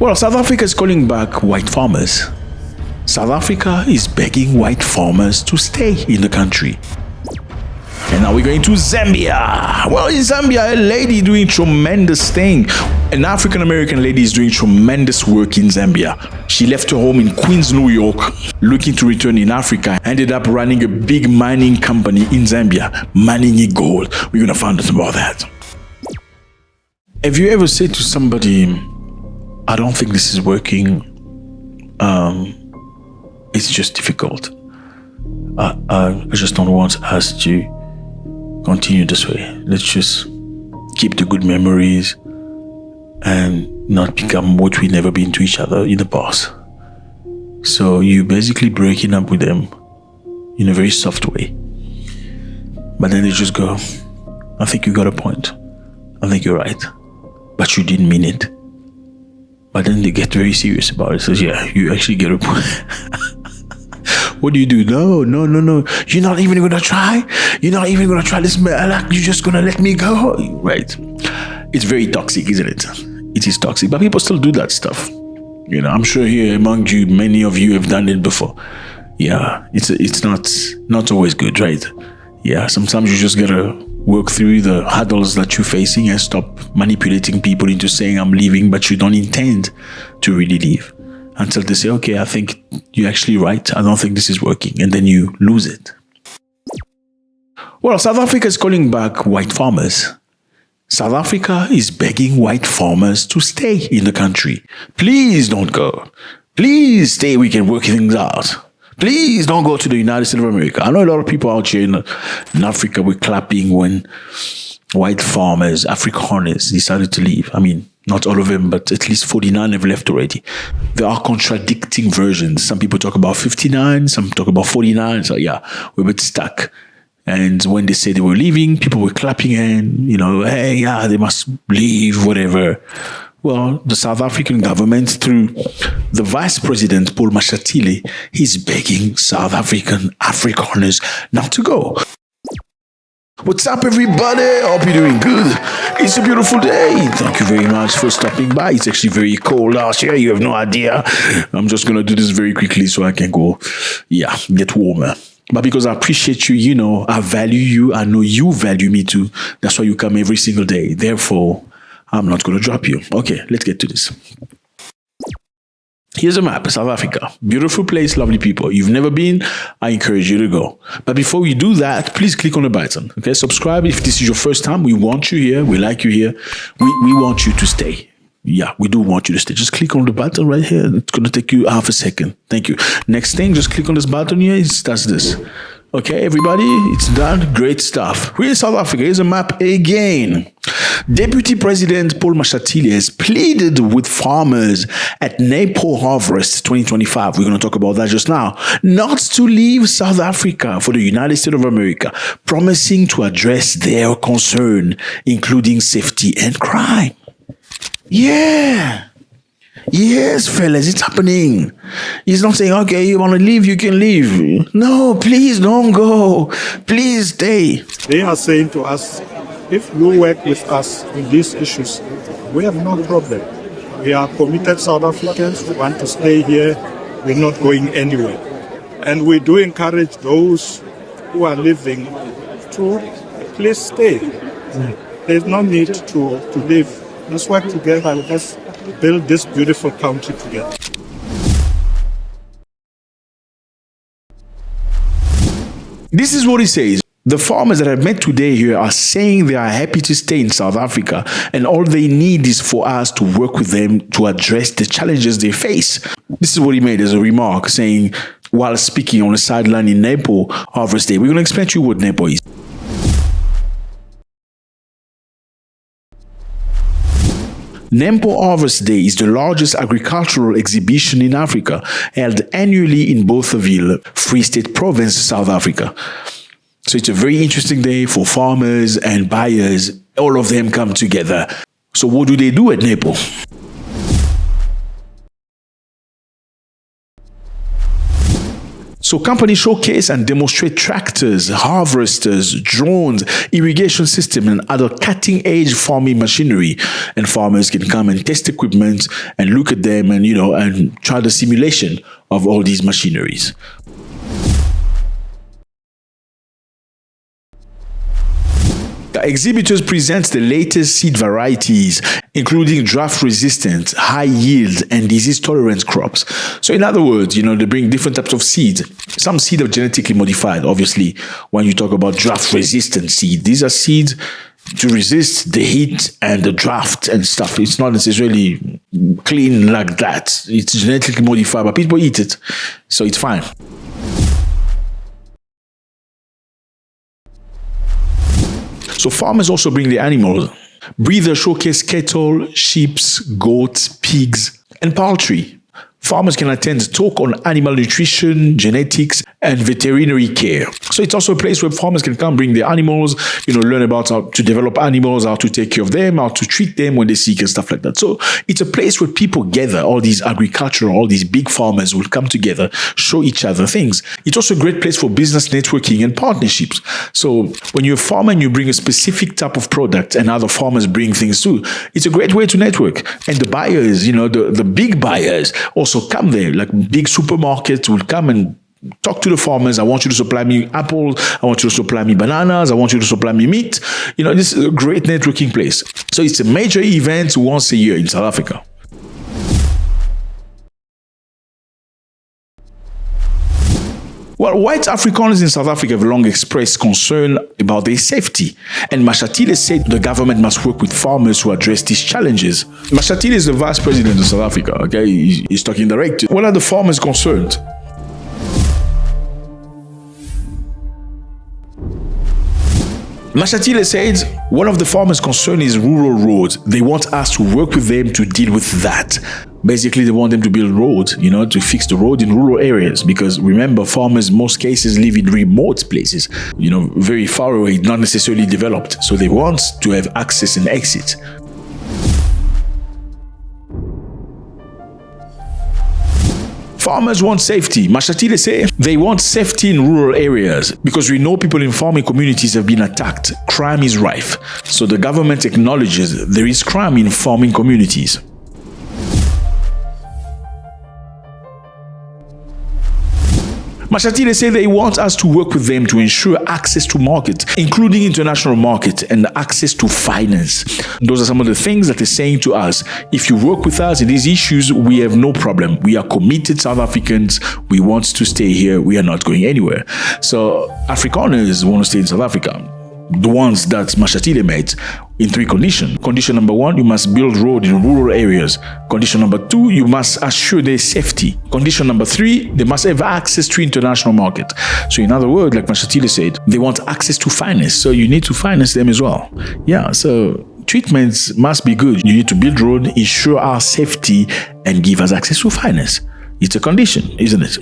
Well, South Africa is calling back white farmers. South Africa is begging white farmers to stay in the country. And now we're going to Zambia. Well, in Zambia, a lady doing tremendous thing. An African-American lady is doing tremendous work in Zambia. She left her home in Queens, New York, looking to return in Africa, ended up running a big mining company in Zambia, mining gold. We're going to find out about that. Have you ever said to somebody, I don't think this is working, it's just difficult. I just don't want us to continue this way. Let's just keep the good memories and not become what we've never been to each other in the past. So you basically breaking up with them in a very soft way. But then they just go, I think you got a point. I think you're right. But you didn't mean it. But then they get very serious about it. Says, yeah, you actually get a point. What do you do? No. You're not even gonna try? You're not even gonna try this? You're just gonna let me go? Right. It's very toxic, isn't it? It is toxic. But people still do that stuff. You know, I'm sure here among you, many of you have done it before. Yeah, it's not always good, right? Yeah, sometimes you just gotta work through the hurdles that you're facing and stop manipulating people into saying I'm leaving, but you don't intend to really leave. Until they say, okay, I think you're actually right. I don't think this is working. And then you lose it. Well, South Africa is calling back white farmers. South Africa is begging white farmers to stay in the country. Please don't go. Please stay. We can work things out. Please don't go to the United States of America. I know a lot of people out here in Africa were clapping when white farmers, Afrikaners, decided to leave. I mean, not all of them, but at least 49 have left already. There are contradicting versions. Some people talk about 59, some talk about 49. So yeah, we're a bit stuck. And when they say they were leaving, people were clapping and, hey, yeah, they must leave, whatever. Well, the South African government, through the Vice President, Paul Mashatile, he's begging South Afrikaners not to go. What's up, everybody? Hope you're doing good. It's a beautiful day. Thank you very much for stopping by. It's actually very cold out here. You have no idea. I'm just going to do this very quickly so I can go, get warmer. But because I appreciate you, I value you. I know you value me too. That's why you come every single day. Therefore, I'm not going to drop you. Okay, let's get to this. Here's a map of South Africa. Beautiful place, lovely people. You've never been, I encourage you to go. But before we do that, please click on the button. Okay, subscribe if this is your first time. We want you here. We like you here. We want you to stay. Yeah, we do want you to stay. Just click on the button right here. It's going to take you half a second. Thank you. Next thing, just click on this button here. It does this. Okay, everybody, it's done. Great stuff. We're in South Africa. Here's a map again. Deputy President Paul Mashatile has pleaded with farmers at Nepo Harvest 2025. We're going to talk about that just now. Not to leave South Africa for the United States of America, promising to address their concern, including safety and crime. Yeah. Yes, fellas, it's happening. He's not saying, okay, you want to leave, you can leave. No, please don't go. Please stay. They are saying to us, if you work with us in these issues, we have no problem. We are committed South Africans. We want to stay here. We're not going anywhere. And we do encourage those who are living to please stay. There's no need to leave. Let's work together. Let's build this beautiful country together. This is what he says. The farmers that I've met today here are saying they are happy to stay in South Africa, and all they need is for us to work with them to address the challenges they face. This is what he made as a remark, saying while speaking on the sideline in Nepo Harvest Day. We're going to explain to you what Nepo is. Nepo Harvest Day is the largest agricultural exhibition in Africa, held annually in Bothaville, Free State Province, South Africa. So it's a very interesting day for farmers and buyers. All of them come together. So what do they do at Nepo? So companies showcase and demonstrate tractors, harvesters, drones, irrigation system, and other cutting-edge farming machinery. And farmers can come and test equipment and look at them and, and try the simulation of all these machineries. The exhibitors present the latest seed varieties, including drought-resistant, high-yield, and disease-tolerant crops. So in other words, they bring different types of seeds. Some seeds are genetically modified, obviously. When you talk about drought-resistant seed, these are seeds to resist the heat and the drought and stuff. It's not necessarily clean like that. It's genetically modified, but people eat it, so it's fine. So farmers also bring the animals. Breeders showcase cattle, sheep, goats, pigs, and poultry. Farmers can attend a talk on animal nutrition, genetics, and veterinary care. So it's also a place where farmers can come bring their animals, learn about how to develop animals, how to take care of them, how to treat them when they're sick and stuff like that. So it's a place where people gather, all these agricultural, all these big farmers will come together, show each other things. It's also a great place for business networking and partnerships. So when you're a farmer and you bring a specific type of product and other farmers bring things too, it's a great way to network. And the buyers, the big buyers also come there, like big supermarkets will come and talk to the farmers. I want you to supply me apples. I want you to supply me bananas. I want you to supply me meat. This is a great networking place. So it's a major event once a year in South Africa. Well, white Afrikaners in South Africa have long expressed concern about their safety. And Mashatile said the government must work with farmers to address these challenges. Mashatile is the vice president of South Africa, okay? He's talking directly. What are the farmers concerned? Mashatile said, one of the farmers' concern is rural roads. They want us to work with them to deal with that. Basically, they want them to build roads, to fix the road in rural areas. Because remember, farmers, in most cases, live in remote places, very far away, not necessarily developed. So they want to have access and exit. Farmers want safety. Mashatile say they want safety in rural areas because we know people in farming communities have been attacked. Crime is rife. So the government acknowledges there is crime in farming communities. Mashatile say they want us to work with them to ensure access to market, including international market and access to finance. Those are some of the things that they're saying to us. If you work with us in these issues, we have no problem. We are committed South Africans. We want to stay here. We are not going anywhere. So Afrikaners want to stay in South Africa. The ones that Mashatile made in 3 conditions. Condition number 1, you must build road in rural areas. Condition number 2, you must assure their safety. Condition number 3, they must have access to international market. So in other words, like Mashatile said, they want access to finance. So you need to finance them as well. Yeah, so treatments must be good. You need to build road, ensure our safety, and give us access to finance. It's a condition, isn't it?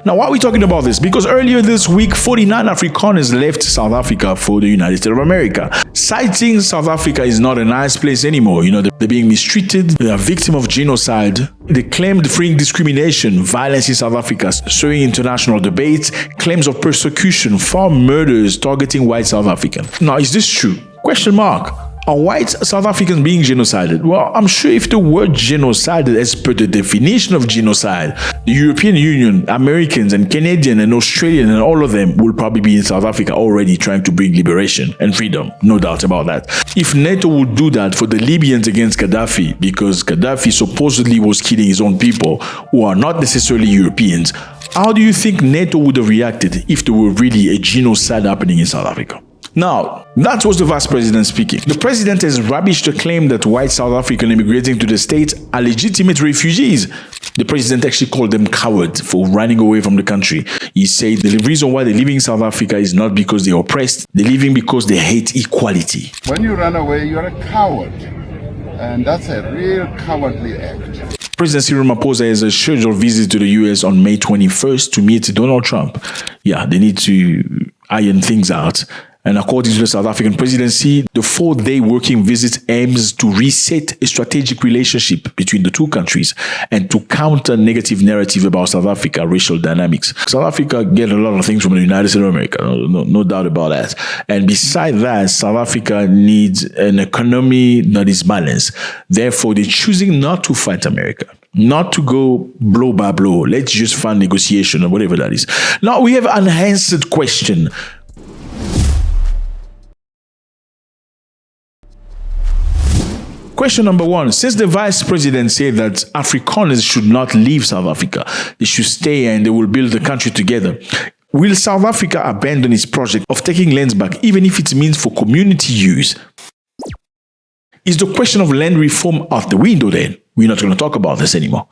Now, why are we talking about this? Because earlier this week, 49 Afrikaners left South Africa for the United States of America, citing South Africa is not a nice place anymore. They're being mistreated, they are victims of genocide. They claimed freeing discrimination, violence in South Africa, stirring international debates, claims of persecution, farm murders targeting white South Africans. Now, is this true? Question mark. Are white South Africans being genocided? Well, I'm sure if the word genocided as per the definition of genocide, the European Union, Americans and Canadian and Australian and all of them will probably be in South Africa already trying to bring liberation and freedom. No doubt about that. If NATO would do that for the Libyans against Gaddafi, because Gaddafi supposedly was killing his own people who are not necessarily Europeans, how do you think NATO would have reacted if there were really a genocide happening in South Africa? Now, that was the vice president speaking. The president has rubbished the claim that white South Africans immigrating to the States are legitimate refugees. The president actually called them cowards for running away from the country. He said the reason why they're leaving South Africa is not because they're oppressed, they're leaving because they hate equality. When you run away, you're a coward. And that's a real cowardly act. President Cyril Ramaphosa has a scheduled visit to the US on May 21st to meet Donald Trump. Yeah, they need to iron things out. And according to the South African presidency, the 4-day working visit aims to reset a strategic relationship between the two countries and to counter negative narrative about South Africa racial dynamics. South Africa get a lot of things from the United States of America, no doubt about that. And besides that, South Africa needs an economy that is balanced. Therefore, they're choosing not to fight America, not to go blow by blow. Let's just find negotiation or whatever that is. Now, we have an unanswered question. Question number 1. Since the vice president said that Afrikaners should not leave South Africa, they should stay and they will build the country together, will South Africa abandon its project of taking lands back, even if it means for community use? Is the question of land reform out the window then? We're not going to talk about this anymore.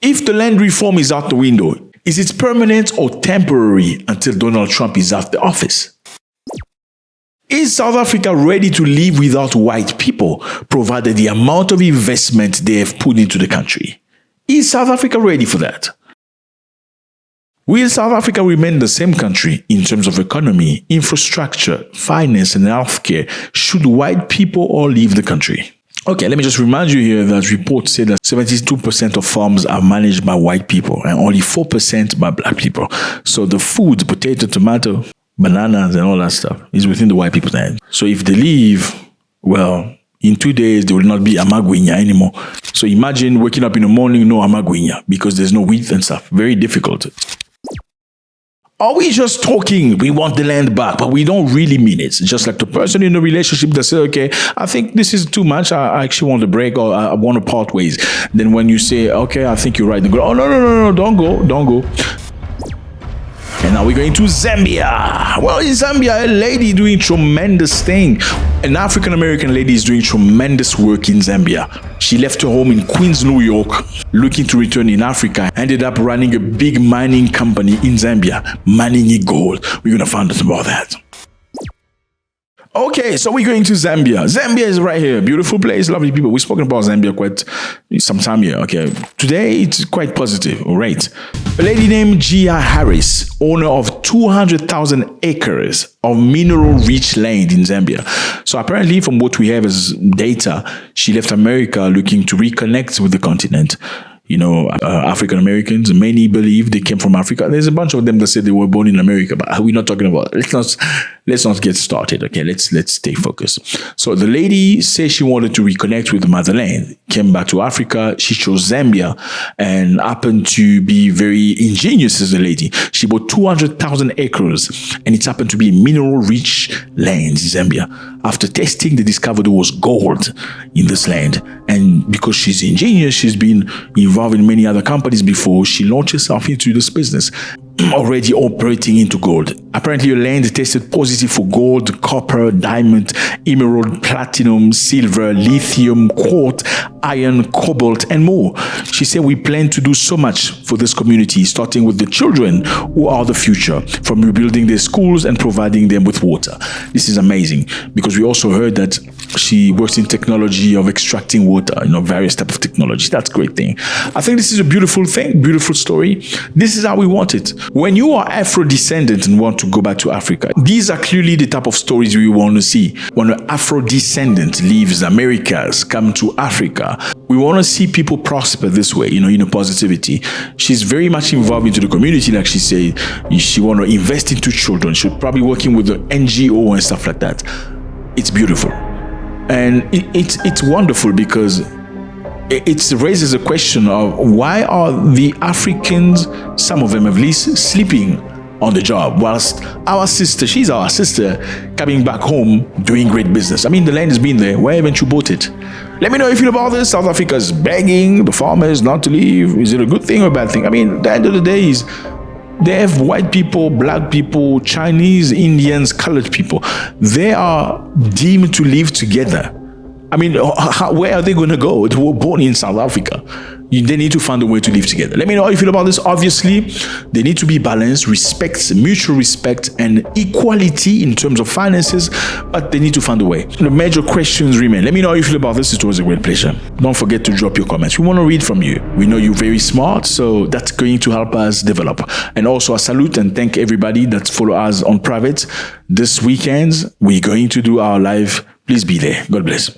If the land reform is out the window, is it permanent or temporary until Donald Trump is out the office? Is South Africa ready to live without white people, provided the amount of investment they have put into the country? Is South Africa ready for that? Will South Africa remain the same country in terms of economy, infrastructure, finance, and healthcare should white people all leave the country? Okay, let me just remind you here that reports say that 72% of farms are managed by white people and only 4% by black people. So the food, potato, tomato, bananas and all that stuff is within the white people's hands. So if they leave, well, in 2 days, there will not be amagwinya anymore. So imagine waking up in the morning, no amagwinya, because there's no wheat and stuff. Very difficult. Are we just talking, we want the land back, but we don't really mean it? Just like the person in a relationship that says, okay, I think this is too much, I actually want to break, or I want to part ways. Then when you say, okay, I think you're right, they go, oh, no, don't go. And now we're going to Zambia. Well, in Zambia, a lady doing tremendous thing. An African-American lady is doing tremendous work in Zambia. She left her home in Queens, New York, looking to return in Africa, ended up running a big mining company in Zambia, mining gold. We're going to find out about that. Okay, so we're going to Zambia. Zambia is right here. Beautiful place, lovely people. We've spoken about Zambia quite some time here. Okay, today it's quite positive. All right. A lady named Gia Harris, owner of 200,000 acres of mineral-rich land in Zambia. So apparently, from what we have as data, she left America looking to reconnect with the continent. You know, African Americans, many believe they came from Africa. There's a bunch of them that say they were born in America, but we're not talking about it. Let's not get started. Okay, let's stay focused. So the lady says she wanted to reconnect with the motherland, came back to Africa. She chose Zambia and happened to be very ingenious as a lady. She bought 200,000 acres and it happened to be mineral-rich land in Zambia. After testing, they discovered there was gold in this land. And because she's ingenious, she's been involved in many other companies before, she launched herself into this business, already operating into gold. Apparently, her land tested positive for gold, copper, diamond, emerald, platinum, silver, lithium, quartz, iron, cobalt, and more. She said, we plan to do so much for this community, starting with the children who are the future, from rebuilding their schools and providing them with water. This is amazing because we also heard that she works in technology of extracting water, various types of technology. That's a great thing. I think this is a beautiful thing, beautiful story. This is how we want it. When you are Afro-descendant and want to go back to Africa, these are clearly the type of stories we want to see. When an Afro-descendant leaves Americas, come to Africa, we want to see people prosper this way, in positivity. She's very much involved into the community, like she said. She want to invest into children. She's probably working with the NGO and stuff like that. It's beautiful. And it's wonderful because it raises a question of why are the Africans, some of them at least, sleeping on the job whilst she's our sister, coming back home doing great business. I mean, the land has been there. Why haven't you bought it? Let me know how you feel about this. South Africa's begging the farmers not to leave. Is it a good thing or a bad thing? I mean, at the end of the day is they have white people, black people, Chinese, Indians, colored people. They are deemed to live together I mean, where are they going to go? They were born in South Africa. They need to find a way to live together. Let me know how you feel about this. Obviously, they need to be balanced, respect, mutual respect, and equality in terms of finances, but they need to find a way. The major questions remain. Let me know how you feel about this. It was a great pleasure. Don't forget to drop your comments. We want to read from you. We know you're very smart, so that's going to help us develop. And also, I salute and thank everybody that follow us on private. This weekend, we're going to do our live. Please be there. God bless.